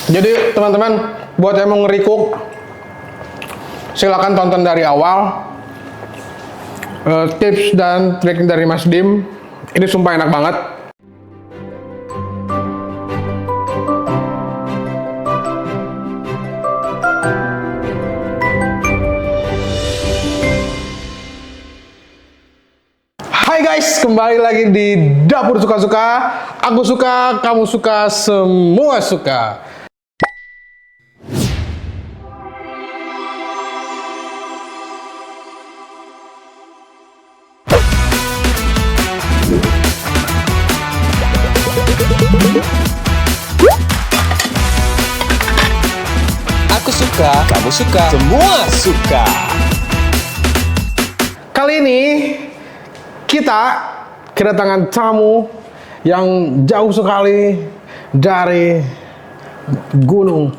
Jadi teman-teman, buat yang mau nge-recook, silakan tonton dari awal. Tips dan trik dari Mas Dim, ini sumpah enak banget. Hai guys, kembali lagi di Dapur Suka-Suka. Aku suka, kamu suka, semua suka. Aku suka, kamu suka, semua suka. Kali ini kita kedatangan tamu yang jauh sekali dari Gunung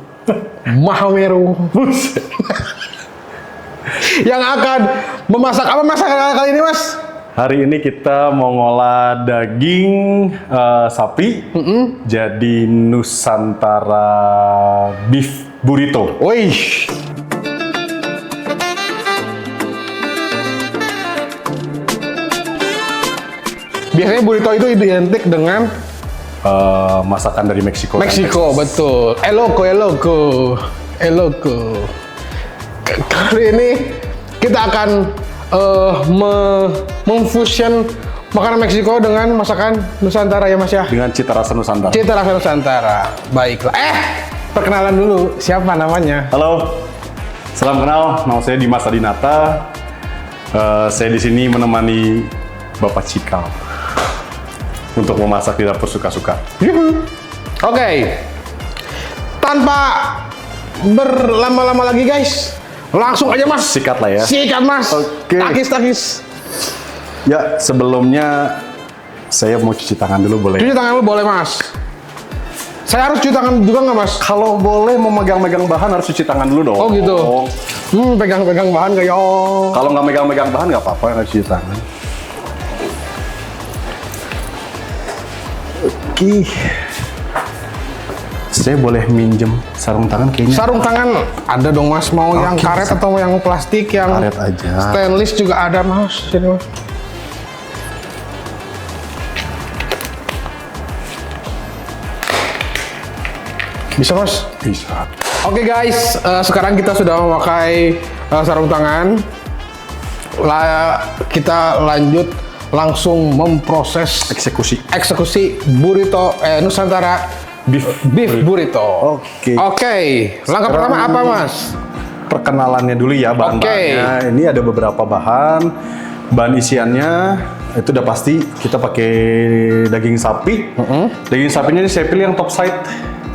Mahameru yang akan memasak apa masakan kali ini, Mas? Hari ini kita mau ngolah daging sapi jadi Nusantara beef burrito. Wih, biasanya burrito itu identik dengan Masakan dari Meksiko. Meksiko, betul. Eloko. Kali ini kita akan memfusion makanan Meksiko dengan masakan Nusantara ya, Mas ya. Dengan cita rasa Nusantara. Cita rasa Nusantara. Baiklah. Perkenalan dulu, siapa namanya? Halo, salam kenal. Nama saya Dimas Adinata. Saya di sini menemani Bapak Cikal untuk memasak di Dapur Suka-Suka. Oke. Tanpa berlama-lama lagi, guys. Langsung aja, Mas. Sikat lah ya. Sikat, Mas. Oke. Takis. Ya, sebelumnya saya mau cuci tangan dulu boleh? Cuci tangan lu boleh, Mas. Saya harus cuci tangan juga nggak, Mas? Kalau boleh mau megang-megang bahan harus cuci tangan dulu dong. Oh gitu. Pegang-pegang bahan kayak Kalau nggak megang-megang bahan nggak apa-apa, nggak cuci tangan. Oke. Saya boleh minjem sarung tangan kayaknya. sarung tangan ada dong, Mas. Mau yang Oke, karet atau yang plastik, yang Karet aja. stainless juga ada, Mas. Sini, Mas. Bisa, Mas? Bisa. Oke guys, sekarang kita sudah memakai sarung tangan. Kita lanjut langsung memproses eksekusi burrito Nusantara beef burrito. Oke. Langkah Sekarang pertama apa, Mas? Perkenalannya dulu ya bahan-bahannya. Ini ada beberapa bahan. Bahan isiannya itu udah pasti kita pakai daging sapi. Daging sapinya ini saya pilih yang top side.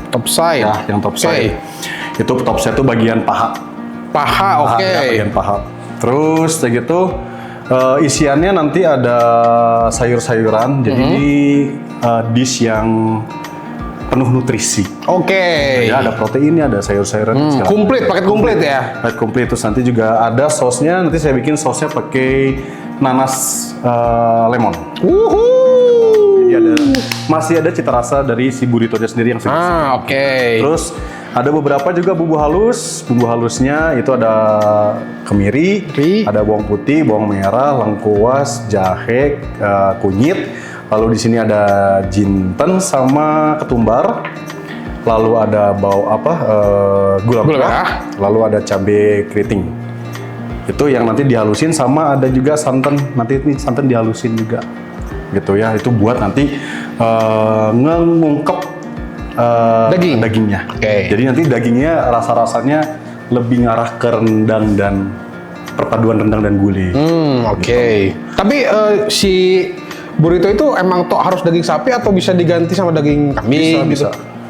Top side. Ya, yang top side. Itu top side itu bagian paha. Oke. Ya, bagian paha. Terus kayak gitu isiannya nanti ada sayur-sayuran. Jadi ini dish yang penuh nutrisi. Oke. Ya, ada proteinnya, ada sayur-sayuran. Komplit, paket komplit ya. Paket komplit. Terus nanti juga ada sausnya. Nanti saya bikin sausnya pakai nanas lemon. Jadi masih ada cita rasa dari si burrito-nya sendiri yang saya Oke. Terus ada beberapa juga bumbu halus. Bumbu halusnya itu ada kemiri, ada bawang putih, bawang merah, lengkuas, jahe, kunyit. Lalu di sini ada jinten sama ketumbar. Lalu ada gula merah. Lalu ada cabai keriting. Itu yang nanti dihalusin, sama ada juga santan. Nanti ini santan dihalusin juga. Gitu ya. Itu buat nanti ngungkep dagingnya. Jadi nanti dagingnya rasa-rasanya lebih ngarah ke rendang dan perpaduan rendang dan gulai. Oke. Tapi si burrito itu emang harus daging sapi atau bisa diganti sama daging kambing?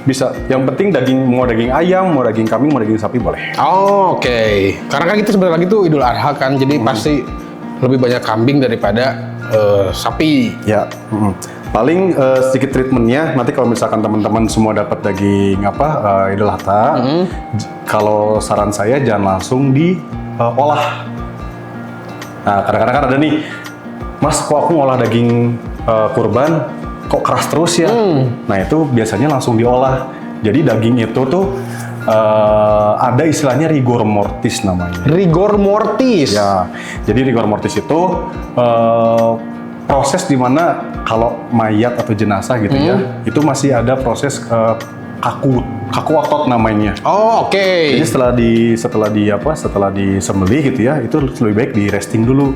Bisa. Yang penting mau daging ayam, mau daging kambing, mau daging sapi boleh. Oke. Karena kan kita sebentar lagi tuh Idul Adha kan, jadi pasti lebih banyak kambing daripada sapi. Ya. Paling sedikit treatmentnya nanti kalau misalkan teman-teman semua dapat daging Idul Adha, kalau saran saya jangan langsung diolah. Nah, kadang-kadang kan ada nih, Mas, kok aku ngolah daging kurban kok keras terus ya? Nah, itu biasanya langsung diolah. Jadi daging itu tuh ada istilahnya rigor mortis namanya. Rigor mortis. Ya, jadi rigor mortis itu proses di mana kalau mayat atau jenazah gitu ya, itu masih ada proses kaku otot namanya. Oh, oke. Jadi setelah disembelih gitu ya, itu lebih baik di resting dulu.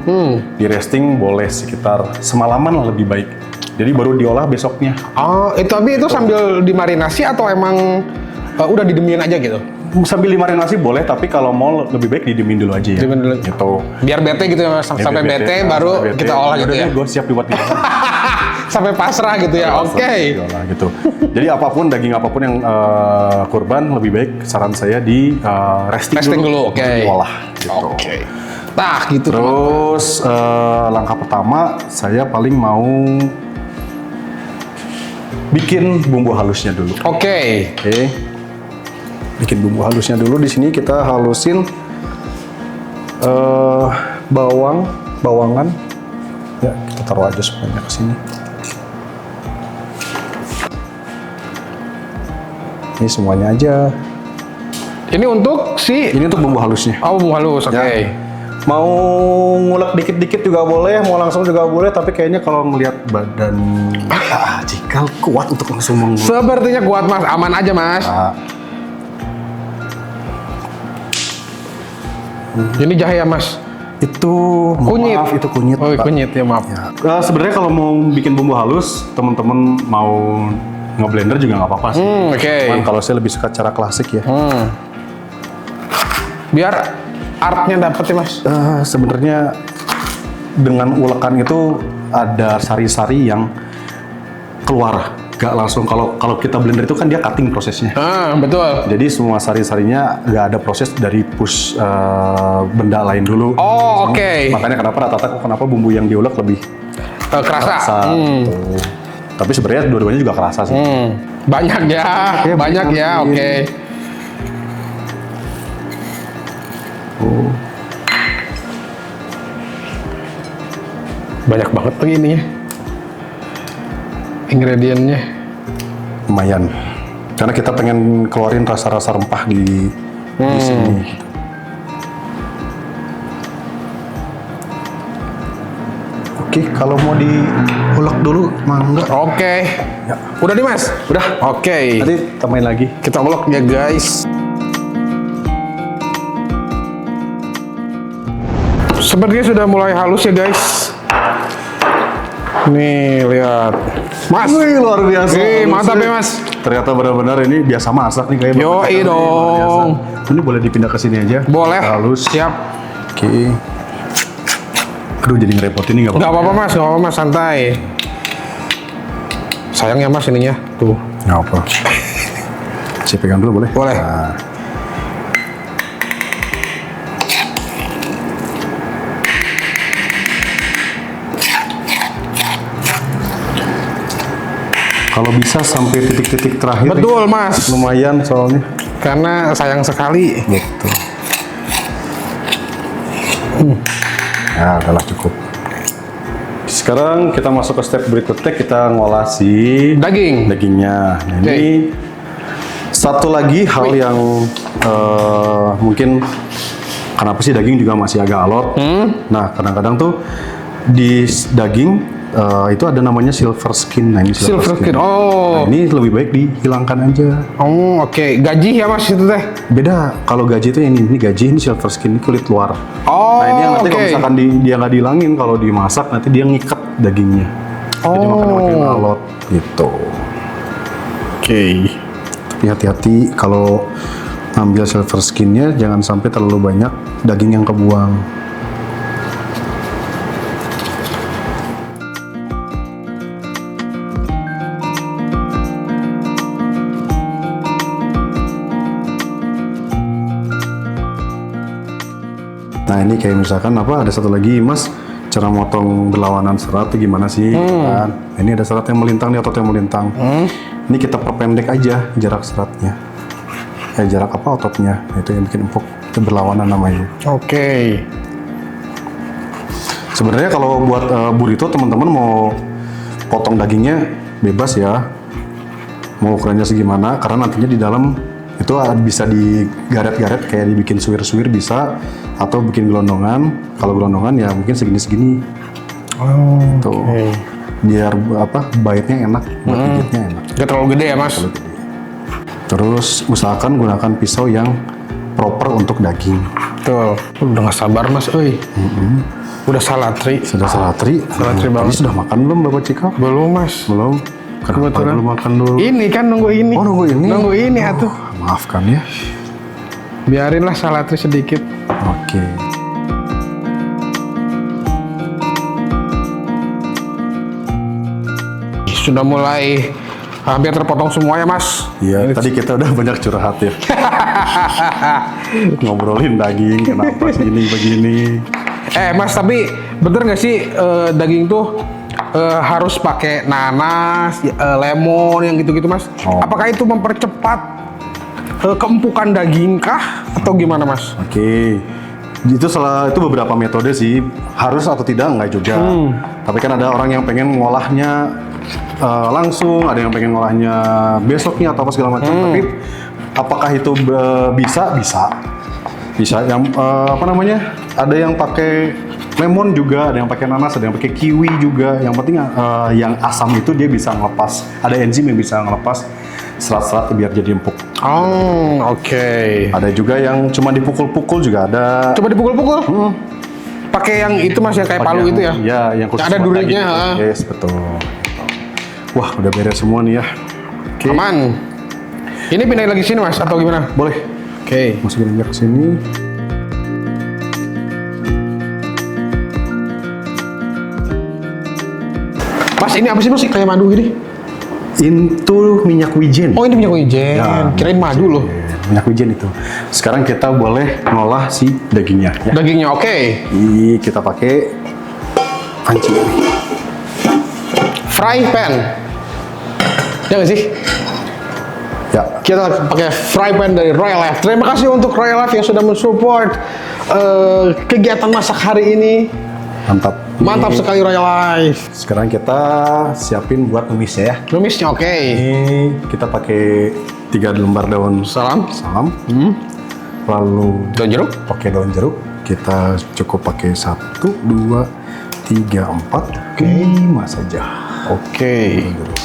Di resting boleh sekitar semalaman lah lebih baik. Jadi baru diolah besoknya. Oh, tapi itu sambil dimarinasi atau emang udah didiemin aja gitu? Sambil dimarinasi boleh, tapi kalau mau lebih baik didemin dulu aja ya. Didiemin dulu. Gitu. Biar bete gitu ya, Mas. Sampai bete baru sampai bete. kita olah gitu ya. Gue siap dibuat dimakan. Sampai pasrah gitu ya. Oke. Diolah gitu. Jadi daging apapun yang kurban lebih baik saran saya di resting dulu. Oke. Diolah. Gitu. Oke. Nah, gitu. Terus langkah pertama saya paling mau bikin bumbu halusnya dulu. Oke. Oke. Bikin bumbu halusnya dulu. Di sini kita halusin bawangan. Ya, kita taruh aja semuanya ke sini. Ini semuanya aja. Ini untuk Ini untuk bumbu halusnya. Oh, bumbu halus. Oke. Ya. Mau ngulek dikit-dikit juga boleh, mau langsung juga boleh, tapi kayaknya kalau ngelihat badan Cikal kuat untuk langsung mengulek. Sepertinya kuat, Mas. Aman aja, Mas. Ini jahe ya, Mas? Itu Kunyit. Maaf, itu kunyit. Oh, Pak. kunyit ya, maaf. Sebenarnya kalau mau bikin bumbu halus, teman-teman mau ngeblender juga nggak apa-apa sih. Oke. Cuman kalau saya lebih suka cara klasik ya. Biar artnya dapet ya, Mas. Sebenarnya dengan ulekan itu ada sari-sari yang keluar, gak langsung. Kalau kita blender itu kan dia cutting prosesnya. Betul. Jadi semua sari-sarinya nggak ada proses dari push benda lain dulu. Oh, oke. Makanya kenapa bumbu yang diulek lebih Kerasa. gitu. Tapi sebenarnya dua-duanya juga kerasa sih. Banyak ya, Ya, banyak ya. Oke. Banyak banget lagi ininya. Ingredientnya. Lumayan. Karena kita pengen keluarin rasa-rasa rempah di sini. Oke, kalau mau diulek dulu, mangga. Oke. Ya. Udah nih, Mas? Udah. Oke. Nanti tambahin lagi. Kita ulek ya, guys. Sepertinya sudah mulai halus ya, guys. Nih, lihat. Mas. Wih, luar biasa. Mantap ya, Mas. Ternyata benar-benar ini biasa masak nih kayak. Yoi dong. Ini boleh dipindah ke sini aja. Boleh. Halus. Siap. Oke. Aduh, jadi ngerepotin nih nggak Nggak apa-apa. apa-apa, Mas. Nggak apa-apa, Mas. Santai. Sayang ya, Mas, ininya. Tuh. Nggak apa. Saya pegang dulu boleh? Boleh. Nah. Kalau bisa sampai titik-titik terakhir. Betul, Mas. Lumayan soalnya. Karena sayang sekali. Gitu. Ya, udahlah cukup. Sekarang kita masuk ke step berikutnya, kita ngolah si dagingnya. Nah, ini satu lagi hal yang mungkin kenapa sih daging juga masih agak alot. Nah, kadang-kadang tuh di daging itu ada namanya silver skin. Nah, ini silver skin. Oh. Nah, ini lebih baik dihilangkan aja. Oh, oke. Gaji ya, Mas, itu teh? Beda. Kalau gaji itu ini gaji, ini silver skin, ini kulit luar. Oh, Nah, ini yang nanti kalau misalkan dia nggak dihilangin, kalau dimasak nanti dia ngikat dagingnya. Jadi makanya makin alot gitu. Oke. Tapi hati-hati kalau ambil silver skinnya, jangan sampai terlalu banyak daging yang kebuang. Nah, ini kayak misalkan ada satu lagi, Mas, cara motong berlawanan serat itu gimana sih? Kan? Ini ada serat yang melintang, otot yang melintang. Ini kita perpendek aja jarak seratnya. Jarak ototnya. Itu yang bikin empuk. Itu berlawanan namanya. Oke. Sebenarnya kalau buat burrito, teman-teman mau potong dagingnya bebas ya. mau ukurannya segimana, karena nantinya di dalam itu bisa digaret-garet kayak dibikin suwir-suwir bisa, atau bikin gelondongan. Kalau gelondongan ya mungkin segini-segini. Oh, Tuh. Biar baitnya enak, buat gigitnya enak. Gak terlalu gede ya mas? Terus usahakan gunakan pisau yang proper untuk daging. Tuh, udah gak sabar mas, Udah salatri. Sudah salatri. Salatri Tadi banget. sudah makan belum Bapak Cika? Belum mas. Belum. Kenapa Kebetulan. belum makan dulu? Ini kan nunggu ini. Oh, nunggu ini. Nunggu ini atuh. Maafkan ya. Biarinlah salatri sedikit. Oke. Sudah mulai hampir terpotong semua ya mas. Iya, tadi kita udah banyak curhat ya. Ngobrolin daging, kenapa sih ini begini. Mas, tapi bener nggak sih daging tuh harus pakai nanas, lemon yang gitu-gitu mas? Oh. Apakah itu mempercepat keempukan daging kah atau gimana mas? Oke. Itu beberapa metode sih. Harus atau tidak enggak juga. Tapi kan ada orang yang pengen ngolahnya langsung, ada yang pengen ngolahnya besoknya atau apa segala macam. Tapi apakah itu bisa? Bisa. Yang ada yang pakai lemon juga, ada yang pakai nanas, ada yang pakai kiwi juga. Yang penting yang asam itu dia bisa ngelepas. Ada enzim yang bisa ngelepas serat-serat biar jadi empuk. Oh, oke. Ada juga yang cuma dipukul-pukul juga ada. Coba dipukul-pukul. Pakai yang itu mas, yang kayak palu itu ya? Iya, yang khusus Ada buat duriknya, daging. Yes, betul. Wah, udah beres semua nih ya. Oke. Aman. Ini pindahin lagi sini mas atau gimana? Boleh. Oke. Masukin aja ke sini. Mas, ini apa sih mas? Kayak madu gini? Itu minyak wijen. Oh, ini minyak wijen. Ya, Kirain madu loh. Minyak wijen itu. Sekarang kita boleh ngolah si dagingnya ya. Dagingnya oke. Ini kita pakai panci ini. Fry pan. Ya nggak sih? Ya. Kita pakai fry pan dari Royal Life. Terima kasih untuk Royal Life yang sudah mensupport kegiatan masak hari ini. Mantap. Mantap Ini sekali Royal Life. Sekarang kita siapin buat numis ya. Numisnya oke. Ini kita pakai 3 lembar daun Salam. salam. Lalu Daun jeruk. pakai daun jeruk. Kita cukup pakai 1, 2, 3, 4, 5 saja. Oke. Daun jeruk.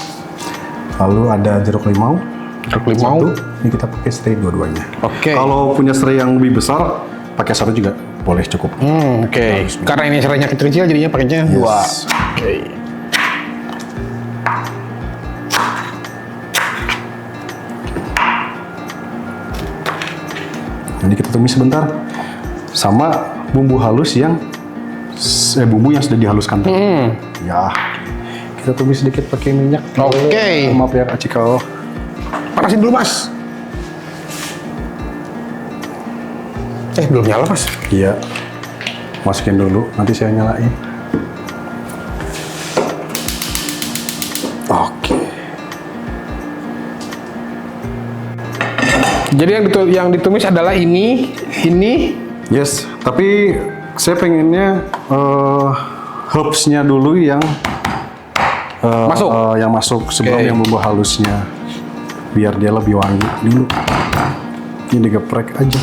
Lalu ada jeruk limau. Jeruk limau. 1. Ini kita pakai serai dua-duanya. Oke. Kalau punya serai yang lebih besar, pakai 1 juga boleh cukup. Oke. Karena ini serainya kecil-kecil jadinya pakainya 2. Yes. Oke. Nanti kita tumis sebentar. Sama bumbu halus yang bumbu yang sudah dihaluskan tadi. Ya. Kita tumis sedikit pakai minyak. Oke. Maaf ya Kak Cikal. Panasin dulu mas. Belum nyala mas. Iya. Masukin dulu, nanti saya nyalain. Oke. Jadi yang ditumis adalah ini. Yes, tapi saya pengennya herbs-nya dulu yang Masuk? Yang masuk sebelum Oke. yang bumbu halusnya. Biar dia lebih wangi dulu. Ini digeprek aja.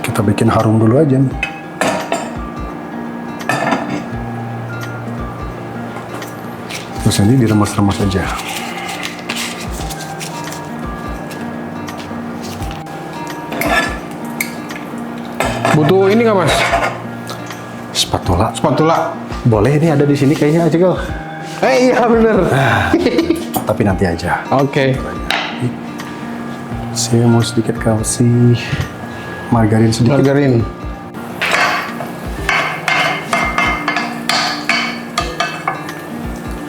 Kita bikin harum dulu aja nih. Terus ini diremas-remas aja. Butuh ini nggak mas? Spatula. Spatula. Boleh, ini ada di sini kayaknya aja Gal. Iya bener. Tapi nanti aja. Oke. Saya mau sedikit kasih margarin sedikit. Margarin.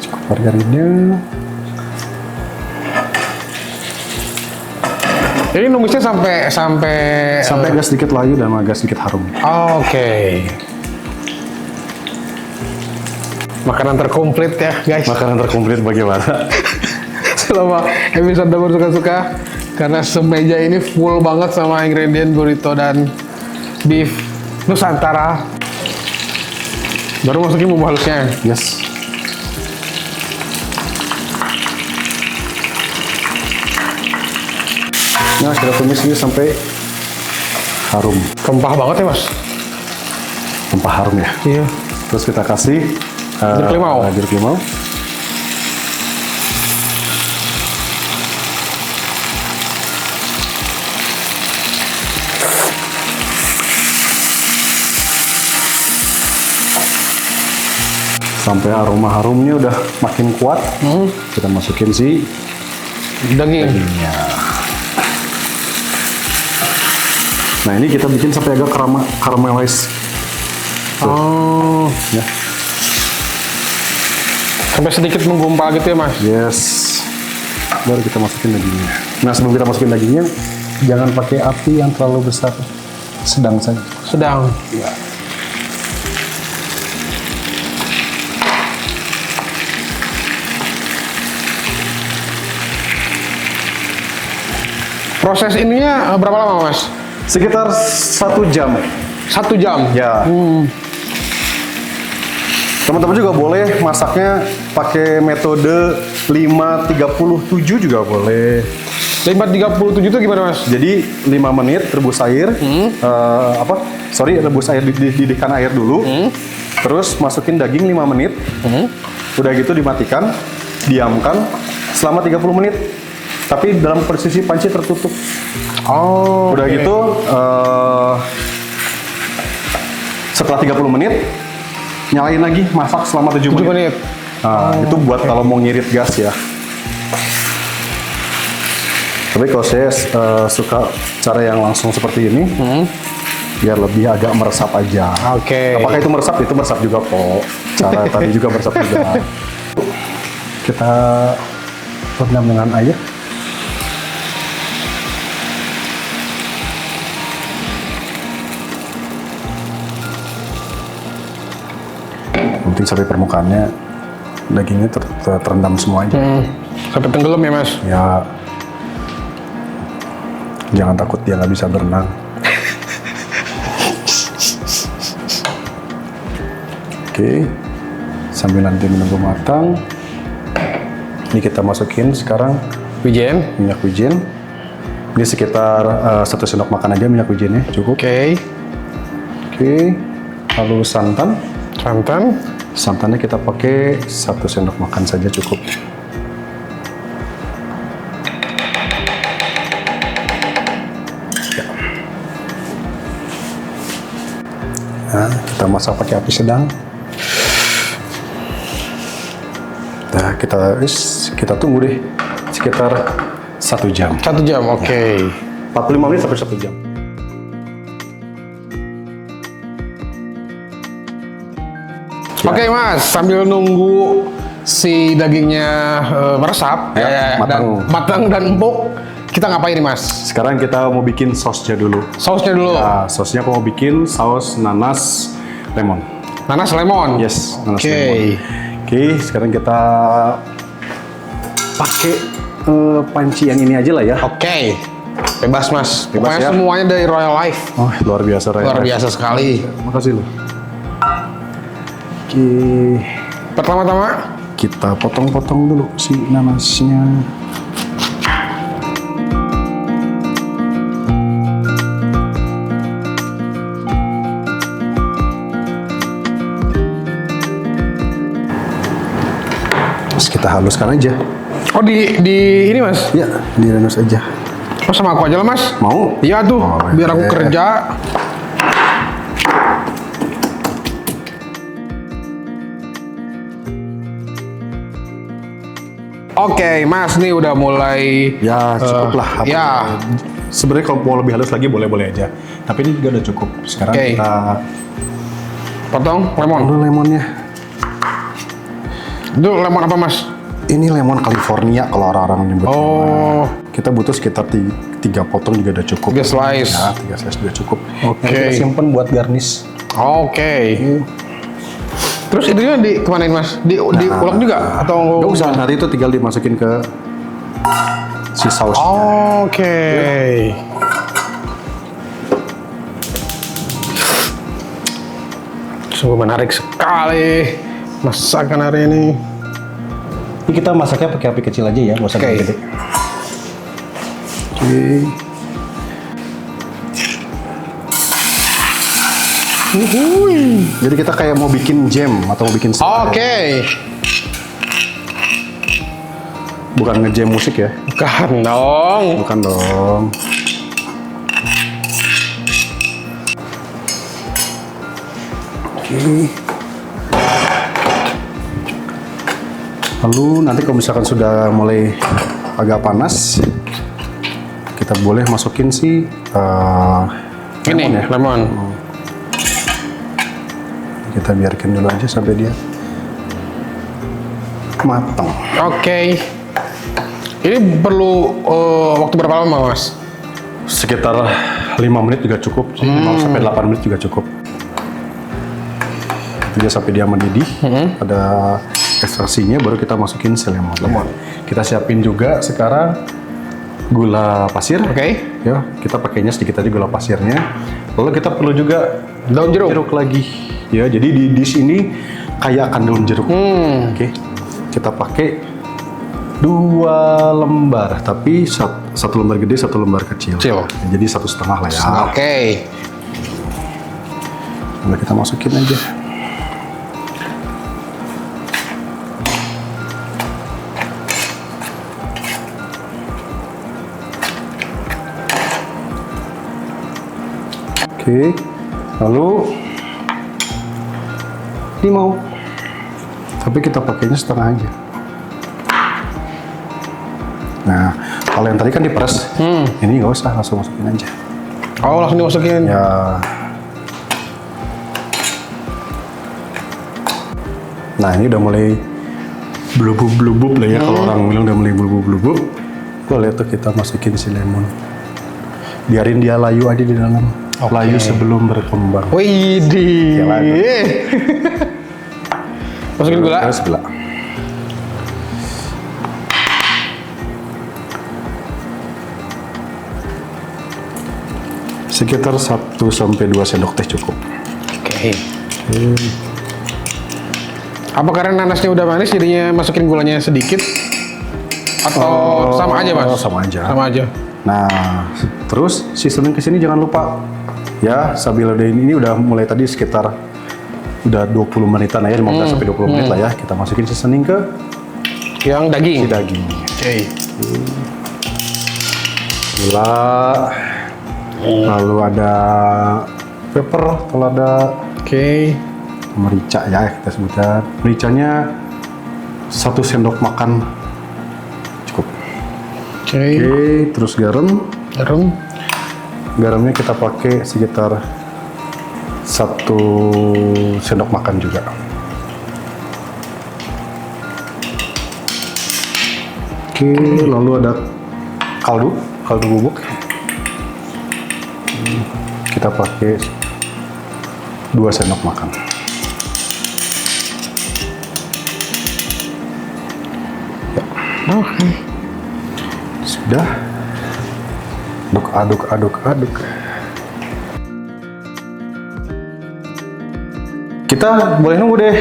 Cukup margarinnya. Jadi numisnya sampai Sampai agak sedikit layu dan agak sedikit harum. Oke. Makanan terkomplit ya guys. Makanan terkomplit bagaimana? Selama episode Dapur Suka-Suka, karena semeja ini full banget sama ingredient burrito dan beef Nusantara. Baru masukin bumbu halusnya. Yes. Nah, kita tumis ini sampai harum. Rempah banget ya mas. Rempah harum ya. Iya. Terus kita kasih Jeruk limau. Jeruk limau. Sampai aroma harumnya udah makin kuat, kita masukin si Daging. dagingnya. Nah ini kita bikin sampai agak caramelize. Oh. Ya. Sampai sedikit menggumpal gitu ya mas. Yes. Baru kita masukin dagingnya. Nah sebelum kita masukin dagingnya, jangan pakai api yang terlalu besar, sedang saja. Sedang. Ya. Proses ininya berapa lama mas? Sekitar 1 jam. 1 jam. Ya. Teman-teman juga boleh masaknya pakai metode 5:37 juga boleh. 5:37 itu gimana mas? Jadi 5 menit rebus air, rebus air, didihkan air dulu, terus masukin daging 5 menit, udah gitu dimatikan, diamkan selama 30 menit, tapi dalam posisi panci tertutup. Oh. Udah gitu, setelah 30 menit, nyalain lagi, masak selama 7 7 menit. menit. Nah, itu buat kalau mau ngirit gas ya. Tapi kalau saya suka cara yang langsung seperti ini, biar lebih agak meresap aja. Oke. Apakah itu meresap? Itu meresap juga kok. Cara tadi juga meresap juga. Kita rendam dengan air. Penting sampai permukaannya dagingnya terendam semuanya. Sampai tenggelam ya mas. Ya, jangan takut dia nggak bisa berenang. Oke, sambil nanti menunggu matang, ini kita masukin sekarang Wijen. minyak wijen. Ini sekitar 1 sendok makan aja minyak wijennya, cukup. Oke. Oke, lalu santan. Santan. Santannya kita pakai 1 sendok makan saja cukup. Nah, kita masak pakai api sedang. Nah, kita tunggu deh sekitar 1 jam. 1 jam. Oke. 45 menit sampai 1 jam. Oke mas, sambil nunggu si dagingnya meresap, matang dan empuk, kita ngapain nih mas? Sekarang kita mau bikin sausnya dulu. Sausnya dulu. Nah, sausnya aku mau bikin saus nanas lemon. Nanas lemon. Yes, nanas Oke. lemon. Oke, sekarang kita pakai panci yang ini aja lah ya. Oke. Bebas mas. Bebas, Pokoknya ya. semuanya dari Royal Life. Oh, luar biasa, Ray. Luar biasa sekali. Makasih loh. Oke, Pertama-tama kita potong-potong dulu si nanasnya. Terus kita haluskan aja. Oh di ini mas? Ya, dihalus aja. Oh sama aku aja lah mas. Mau? Iya tuh, Oh, biar aku iya. kerja. Oke, Mas, nih udah mulai. Ya, cukup lah. Ya. Sebenarnya kalau mau lebih halus lagi boleh-boleh aja. Tapi ini juga udah cukup. Sekarang Oke. kita Potong lemon. potong lemonnya. Itu lemon apa, Mas? Ini lemon California kalau orang-orang nyebut. Oh, Kita butuh sekitar 3 potong juga udah cukup. 3 slice. Ya, 3 slice udah cukup. Oke. Yang kita simpen buat garnish. oke. Terus itunya kemanain, Mas? Diulek juga atau? Nggak usah, nanti itu tinggal dimasukin ke si sausnya. Oke. sungguh menarik sekali masakan hari ini. Ini kita masaknya pakai api kecil aja ya, nggak usah gede. Oke. Jadi kita kayak mau bikin jam atau mau bikin Oke. Bukan nge-jam musik ya? Bukan dong. Bukan dong. Oke. Lalu nanti kalau misalkan sudah mulai agak panas, kita boleh masukin si Ini lemon ya. lemon. Kita biarkan dulu aja sampai dia matang. Oke. Ini perlu waktu berapa lama, Mas? Sekitar 5 menit juga cukup, 5 sampai 8 menit juga cukup. Itu dia sampai dia mendidih, ada ekstraksinya, baru kita masukin si lemon. Kita siapin juga sekarang gula pasir. Oke. Ya, kita pakainya sedikit aja gula pasirnya. Lalu kita perlu juga Daun jeruk. lagi. Ya, jadi di dish ini kayak akan daun jeruk. Oke. Kita pakai 2 lembar, tapi satu lembar gede, 1 lembar kecil. Jadi 1,5 lah ya. Oke. Nah, kita masukin aja. Oke. Lalu ini mau, tapi kita pakainya setengah aja. Nah, kalau yang tadi kan diperes, ini nggak usah, langsung masukin aja. Oh, langsung dimasukin. Ya. Nah, ini udah mulai blubub-blubub lah ya, kalau orang bilang udah mulai blubub-blubub. Boleh tuh kita masukin si lemon. Biarin dia layu aja di dalam. Layu sebelum berkembang. Widih. Masukin gula. Terus gula. Sekitar 1 sampai 2 sendok teh cukup. Oke. Apa karena nanasnya udah manis jadinya masukin gulanya sedikit? Atau sama aja, Mas? Sama aja. Sama aja. Nah, terus seasoning ke sini jangan lupa. Ya, sambil udah ini udah mulai tadi sekitar udah 20 menitan ya, 15 sampai 20 menit lah ya. Kita masukin seasoning ke Yang daging. si daging. Oke. Gula. Lalu ada pepper, kalau ada Oke. merica ya kita sebutkan. Mericanya 1 sendok makan cukup. Oke. Oke, terus garam. Garam. Garamnya kita pakai sekitar 1 sendok makan juga. Oke, lalu ada kaldu bubuk. Kita pakai 2 sendok makan. Ya. Oke. Sudah. Aduk. Kita boleh nunggu deh,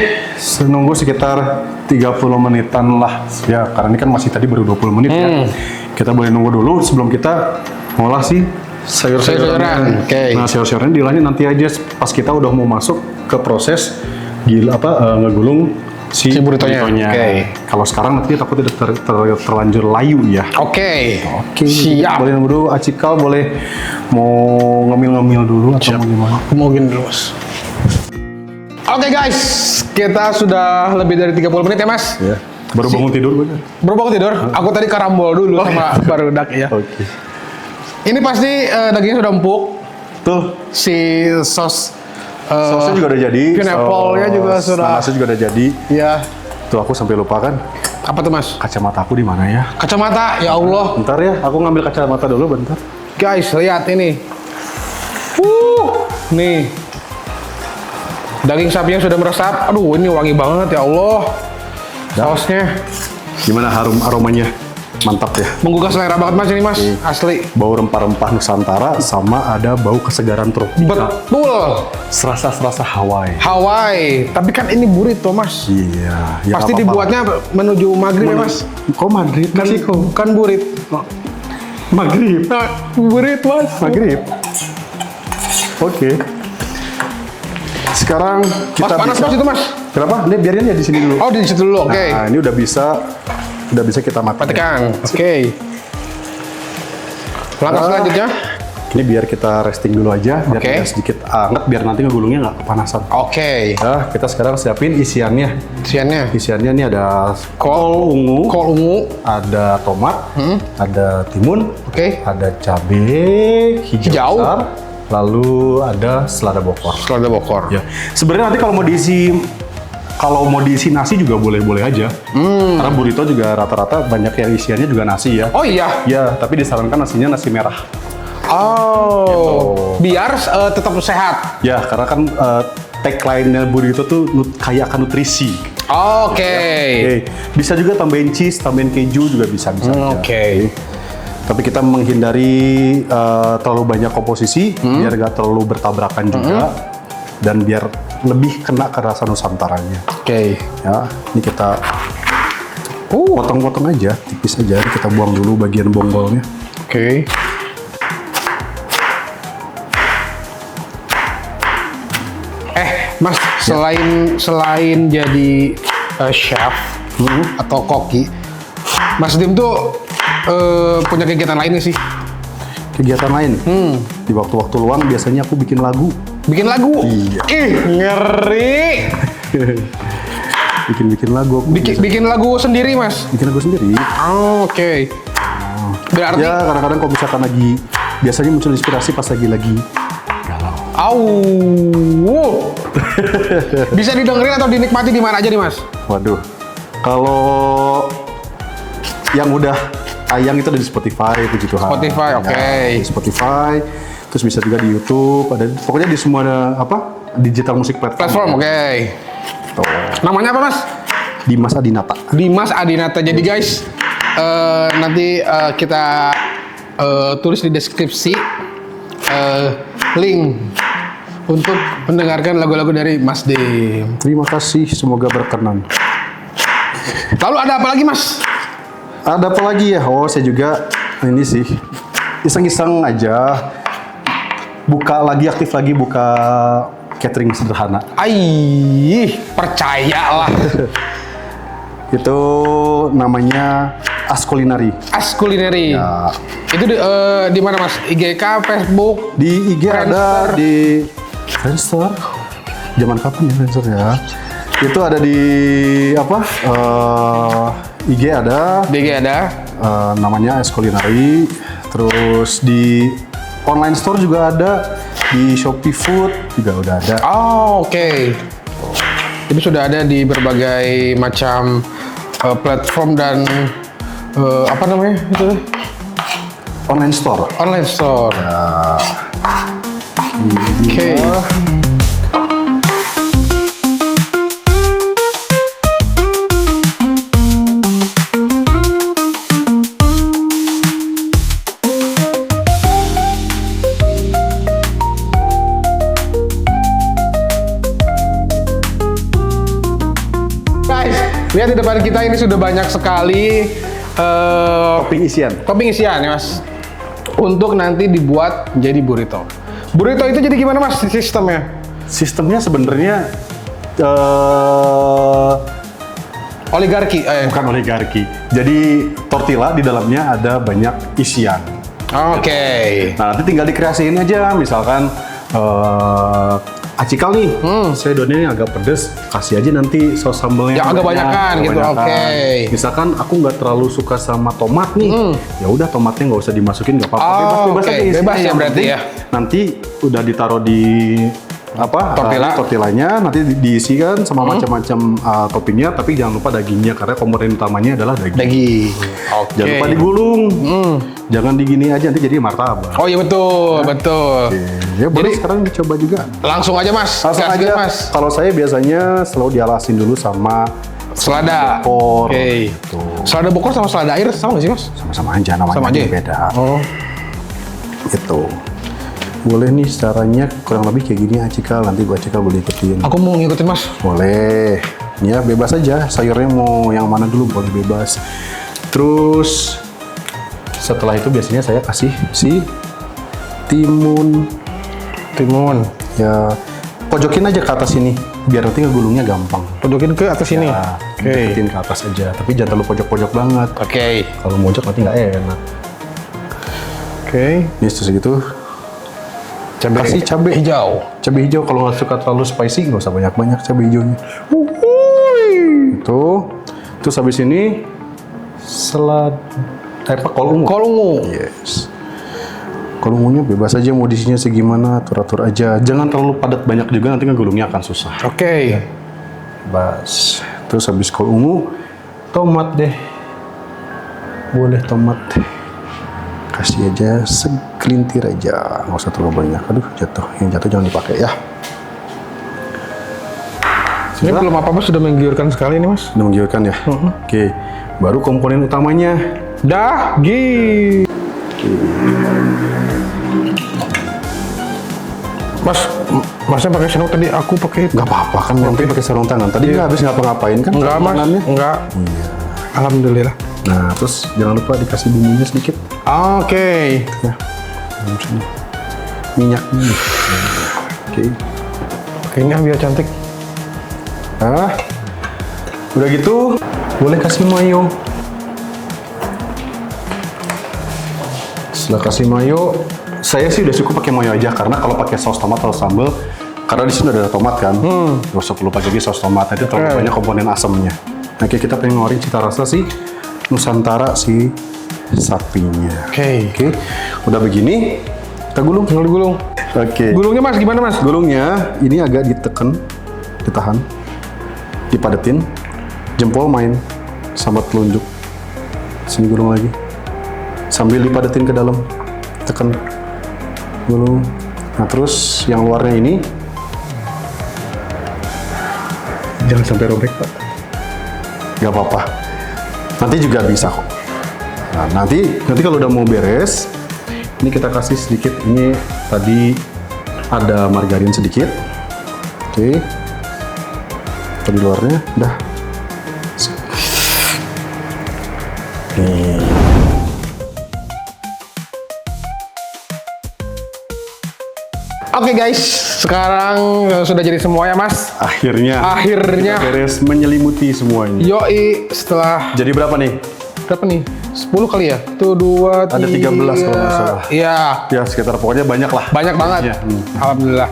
nunggu sekitar 30 menitan lah ya, karena ini kan masih tadi baru 20 menit ya. Kita boleh nunggu dulu sebelum kita ngolah si sayur-sayuran. Oke. Nah, sayur-sayuran dilanjut nanti aja pas kita udah mau masuk ke proses ngegulung si burritonya. Oke. Kalau sekarang nanti takutnya terlanjur layu ya. Oke. Oke, Siap. boleh nunggu dulu. Acikal boleh mau ngemil-ngemil dulu atau mau gimana? Aku mau gini dulu, Mas. Oke guys, kita sudah lebih dari 30 menit ya, Mas. Ya. Baru bangun tidur gue. Baru bangun tidur. Aku tadi karambol dulu sama barudak ya. Oke. Ini pasti dagingnya sudah empuk. Tuh, Si sos sausnya juga udah jadi. pineapple-nya juga sudah. Nanasnya juga udah jadi. Ya. Tuh aku sampai lupa kan. Apa tuh, Mas? Kacamata aku di mana ya? Kacamata. Ya Allah. Bentar ya, aku ngambil kacamata dulu bentar. Guys, lihat ini. Nih. Daging sapinya sudah meresap. Aduh, ini wangi banget ya Allah. Sausnya. Gimana aromanya? Mantap ya. Menggugah selera banget mas ini mas, asli. Bau rempah-rempah Nusantara sama ada bau kesegaran tropika. Betul. Serasa Hawaii. Hawaii, tapi kan ini burrito mas. Iya. Ya Pasti nggak apa-apa. dibuatnya menuju maghrib ya mas. Kok Madrid? Kan, Meksiko. kan burit. Maghrib. Nah, burit mas. Maghrib. Oke. Sekarang kita Panas bisa. mas itu mas. Kenapa? Ini biarin ya di sini dulu. Oh di situ dulu, oke. Nah, ini udah bisa kita makan. Matikan, oke. Langkah selanjutnya. Ini biar kita resting dulu aja, biar Oke. kita sedikit anget, biar nanti ngegulungnya nggak kepanasan. Oke. Nah, kita sekarang siapin isiannya. Isiannya. Isiannya ini ada kol ungu, Kol ungu. ada tomat, ada timun, Oke. ada cabai hijau, Hijau. besar, lalu ada selada bokor. Selada bokor. Ya, sebenarnya nanti kalau mau diisi nasi juga boleh-boleh aja. Karena burrito juga rata-rata banyak yang isiannya juga nasi ya. Oh iya. Ya, tapi disarankan nasinya nasi merah. Oh. Biar tetap sehat. Ya, karena kan tagline-nya burrito tuh kaya akan nutrisi. Oke. Oke. Bisa juga tambahin cheese, tambahin keju juga bisa aja. Oke. Tapi kita menghindari terlalu banyak komposisi, biar gak terlalu bertabrakan juga, dan biar lebih kena ke rasa Nusantaranya. Oke. Ya, ini kita potong-potong aja, tipis aja. Kita buang dulu bagian bonggolnya. Oke. Mas, selain jadi chef atau koki, Mas Dim tuh punya kegiatan lain nggak sih? Kegiatan lain? Di waktu-waktu luang biasanya aku bikin lagu. Bikin lagu? Iya. Ih, ngeri. Bikin lagu. Bikin lagu sendiri, Mas? Bikin lagu sendiri. Oh, oke. Berarti? Ya, kadang-kadang kalau misalkan biasanya muncul inspirasi pas lagi galau. Au. Bisa didengerin atau dinikmati di mana aja nih, Mas? Waduh, kalau yang udah tayang itu ada di Spotify, puji Tuhan. Spotify, oke. Ya, di Spotify, terus bisa juga di YouTube, pokoknya di semua digital musik Platform, oke. Tuh. Namanya apa, Mas? Dimas Adinata. Dimas Adinata. Jadi guys, nanti kita tulis di deskripsi link untuk mendengarkan lagu-lagu dari Mas Dim. Terima kasih, semoga berkenan. Lalu ada apa lagi, Mas? Ada apa lagi ya? Oh, saya juga ini sih iseng-iseng aja aktif lagi buka catering sederhana. Percayalah. Itu namanya Askulinari. Askulinari. Ya. Itu di mana, Mas? IGK, Facebook? Di IG ada, di Friendster. Zaman kapan ya Friendster ya? Itu ada di IG ada. di IG ada. Namanya Askulinari. Terus di online store juga ada. Di Shopee Food juga udah ada. Oh, oke. Itu sudah ada di berbagai macam platform dan apa namanya itu? Online store. Online store. Oke. Guys, lihat di depan kita ini sudah banyak sekali Topping isian. topping isian ya, Mas. Untuk nanti dibuat jadi burrito. Burrito itu jadi gimana, Mas, sistemnya? Sistemnya sebenarnya Oligarki. bukan oligarki. Jadi tortilla di dalamnya ada banyak isian. Oke. Nah, nanti tinggal dikreasiin aja. Misalkan acikal nih, saya donnya agak pedes, kasih aja nanti saus sambalnya. Yang agak banyakan gitu, oke. Misalkan aku nggak terlalu suka sama tomat nih, ya udah tomatnya nggak usah dimasukin, nggak apa-apa. Oh, Bebas oke. aja isinya. Bebas ya Yang berarti penting ya. Nanti udah ditaruh di tortillanya, nanti diisikan sama macam-macam toppingnya, tapi jangan lupa dagingnya karena komponen utamanya adalah daging. Daging. Oke. Jangan lupa digulung, jangan digini aja nanti jadi martabak. Oh iya betul, betul. Ya boleh Jadi- sekarang dicoba juga. Langsung aja, Mas. Langsung Gas, aja. Mas. Kalau saya biasanya selalu dialasin dulu sama Selada. bokor. Oke. Gitu. Selada bokor sama selada air sama nggak sih mas? Sama-sama aja namanya Sama aja ya? beda. Oh. Gitu. Boleh nih caranya kurang lebih kayak gini Acikal, nanti gua Acikal boleh ikutin. Aku mau ngikutin mas. Boleh. Ya bebas aja, sayurnya mau yang mana dulu boleh bebas. Terus setelah itu biasanya saya kasih si timun. Timun. Ya pojokin aja ke atas ini biar nanti ngegulungnya gampang. Pojokin ke atas ini. Ya, Oke. deketin ke atas aja, tapi jangan terlalu pojok-pojok banget. Oke. Kalau mojok nanti nggak enak. Oke. Ini segitu. Kasih cabai hijau. Cabai hijau kalau nggak suka terlalu spicy nggak usah banyak-banyak cabai hijaunya. Itu. Terus habis ini kol ungu. Kol ungu. Yes. Kol ungunya bebas aja mau diisinya segimana, atur-atur aja. Jangan terlalu padat banyak juga nanti ngegulungnya akan susah. Oke. Bas. Terus habis kol ungu, tomat deh. Boleh tomat. Kasih aja segelintir aja, nggak usah terlalu banyak. Aduh jatuh, yang jatuh jangan dipakai ya. Ini belum apa-apa sudah menggiurkan sekali ini mas. Udah menggiurkan ya. Oke, baru komponen utamanya. Daging. Mas, masnya pakai sendok tadi, aku pakai. Nggak apa-apa kan, nanti pakai sarung tangan. Tadi nggak habis ngapa-ngapain kan? Enggak sarung mas, tangannya? enggak. Iya. Alhamdulillah. Nah, terus jangan lupa dikasih bumbunya sedikit. Oke. Ya, sini. Minyaknya. Oke. Kayaknya biar cantik. Nah, udah gitu, boleh kasih mayo. Setelah kasih mayo, saya sih udah cukup pakai mayo aja karena kalau pakai saus tomat atau sambal, karena di sini udah ada tomat kan, nggak usah perlu pakai lagi saus tomat. Nanti terlalu banyak komponen asamnya. Nah, kita pengen ngeluarin cita rasa si Nusantara si sapinya. Oke. Oke, udah begini, kita gulung. Tinggal digulung. Oke. Gulungnya mas gimana mas? Gulungnya ini agak ditekan, ditahan, dipadetin, jempol main sama telunjuk. Sini gulung lagi, sambil dipadetin ke dalam, tekan, gulung. Nah terus yang luarnya ini jangan sampai robek pak. Gak apa-apa, nanti juga bisa kok. Nah nanti kalau udah mau beres, ini kita kasih sedikit. Ini tadi ada margarin sedikit. Oke. Tadi luarnya udah. Nih. Oke guys, sekarang sudah jadi semua ya mas. Akhirnya kita beres menyelimuti semua ini. Yoi, setelah Jadi berapa nih? berapa nih? 10 kali ya? Tuh 2, 3. Ada 13 kalau nggak salah. Iya, Ya sekitar pokoknya banyak lah. banyak banget. Iya. Alhamdulillah.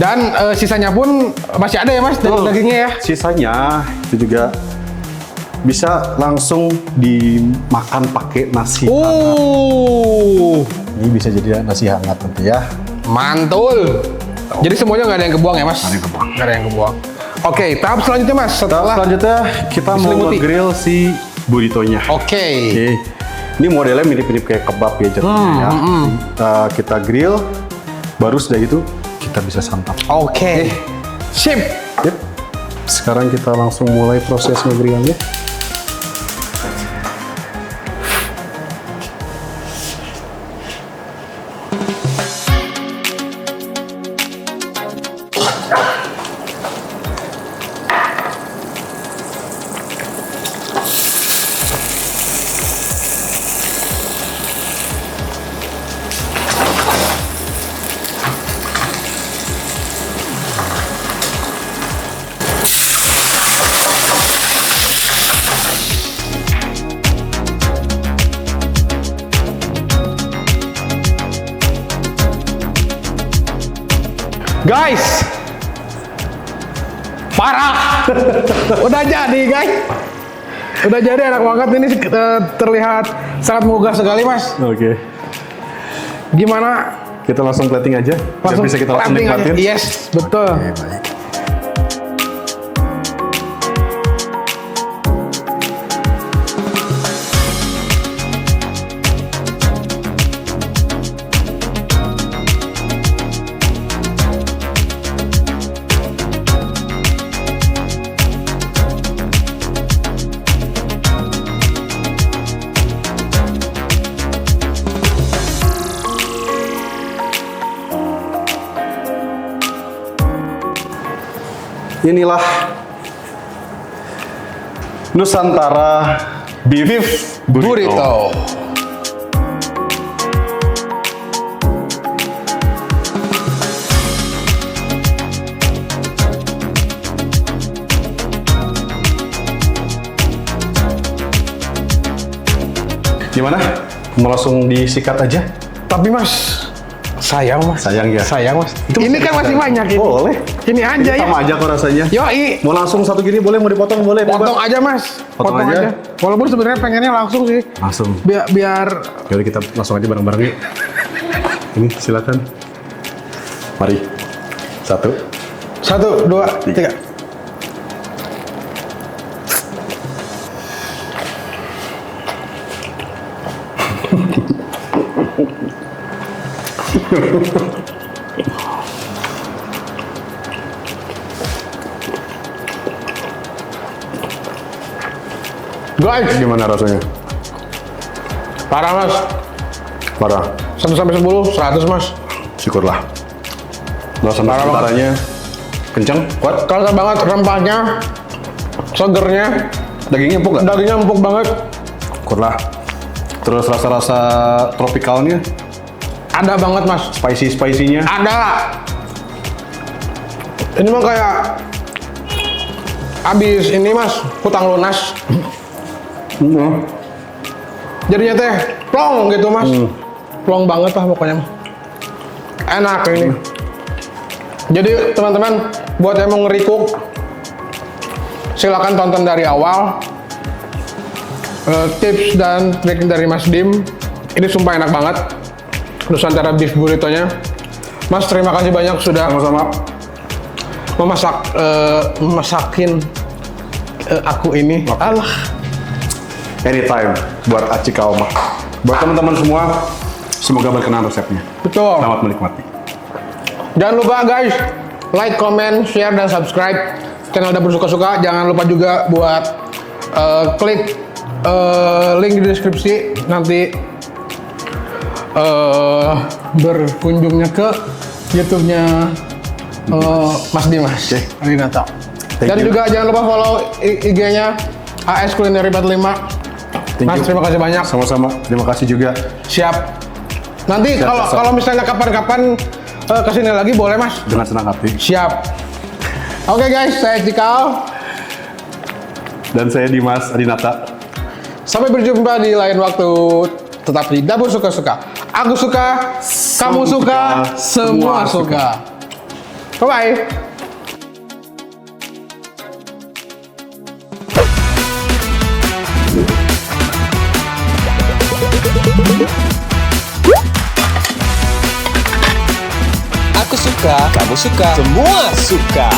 Dan sisanya pun masih ada ya mas, dagingnya ya? Sisanya itu juga bisa langsung dimakan pakai nasi hangat. Ini bisa jadi nasi hangat nanti ya. Mantul. Jadi semuanya nggak ada yang kebuang ya mas? Nggak ada yang kebuang. Nggak ada yang kebuang. Oke, tahap selanjutnya mas. Selanjutnya kita mau diselimuti. nge-grill si burritonya. Oke. Oke. Ini modelnya mirip-mirip kayak kebab ya jatuhnya ya. Kita grill, baru sudah itu kita bisa santap. Oke. Sip. Yep. Sekarang kita langsung mulai proses nge-grillnya. Guys, parah. Udah jadi guys. Udah jadi, enak banget ini, terlihat sangat megah sekali mas. Oke. Gimana? Kita langsung plating aja. Biar bisa kita langsung plating aja. nikmatin. Yes, betul. Oke, baik. Inilah Nusantara Beef Burrito. Gimana? Mau langsung disikat aja? Tapi mas, sayang mas. Sayang ya? Sayang mas. Itu Ini kan masih banyak ini. Boleh. Ini aja ya. Sama aja kok rasanya. Yoi. Mau langsung satu gini boleh, mau dipotong boleh. Potong bebas. aja mas. Potong aja. Walaupun sebenarnya pengennya langsung sih. Langsung. Biar Yaudah kita langsung aja bareng-bareng yuk. Ini silakan. Mari. 1, 1, 2, 3. Guys, Gimana rasanya? parah mas. Parah. 1 sampai 10, 100 mas. Syukurlah. Rasa Parah Nusantaranya kencang, kuat. Kerasa banget rempahnya, segernya, Dagingnya empuk nggak? dagingnya empuk banget. Syukurlah. Terus rasa-rasa tropikalnya, Ada banget mas. spicy-spicy-nya. Ada. Ini mah kayak abis ini mas, hutang lunas. Jadinya teh plong gitu mas. Plong banget lah pokoknya mah. Enak ini. Jadi teman-teman buat yang mau ngerikuk, silakan tonton dari awal. Tips dan trik dari Mas Dim. Ini sumpah enak banget. Nusantara Beef Burrito-nya. Mas terima kasih banyak sudah Sama-sama. memasakin aku ini. Alah. Anytime buat Aci Kaoma. Buat teman-teman semua, semoga berkenan resepnya. Betul. Selamat menikmati. Jangan lupa guys, like, comment, share, dan subscribe channel Dapur Suka-Suka. Jangan lupa juga buat klik link di deskripsi. Nanti berkunjungnya ke YouTube-nya Mas Dimas. Oke. Adinata. Thank Dan you. juga jangan lupa follow IG-nya AS Kulineri 45. Thank Mas, you. terima kasih banyak. Sama-sama. Terima kasih juga. Siap. Nanti Siap, siap. kalau misalnya kapan-kapan kesini lagi boleh Mas. Dengan senang hati. Siap. Oke guys, saya Cikal. Dan saya Dimas Adinata. Sampai berjumpa di lain waktu. Tetap di Dapur Suka-Suka. Aku suka, kamu suka, semua suka. Bye-bye. Aku suka, kamu suka, semua suka.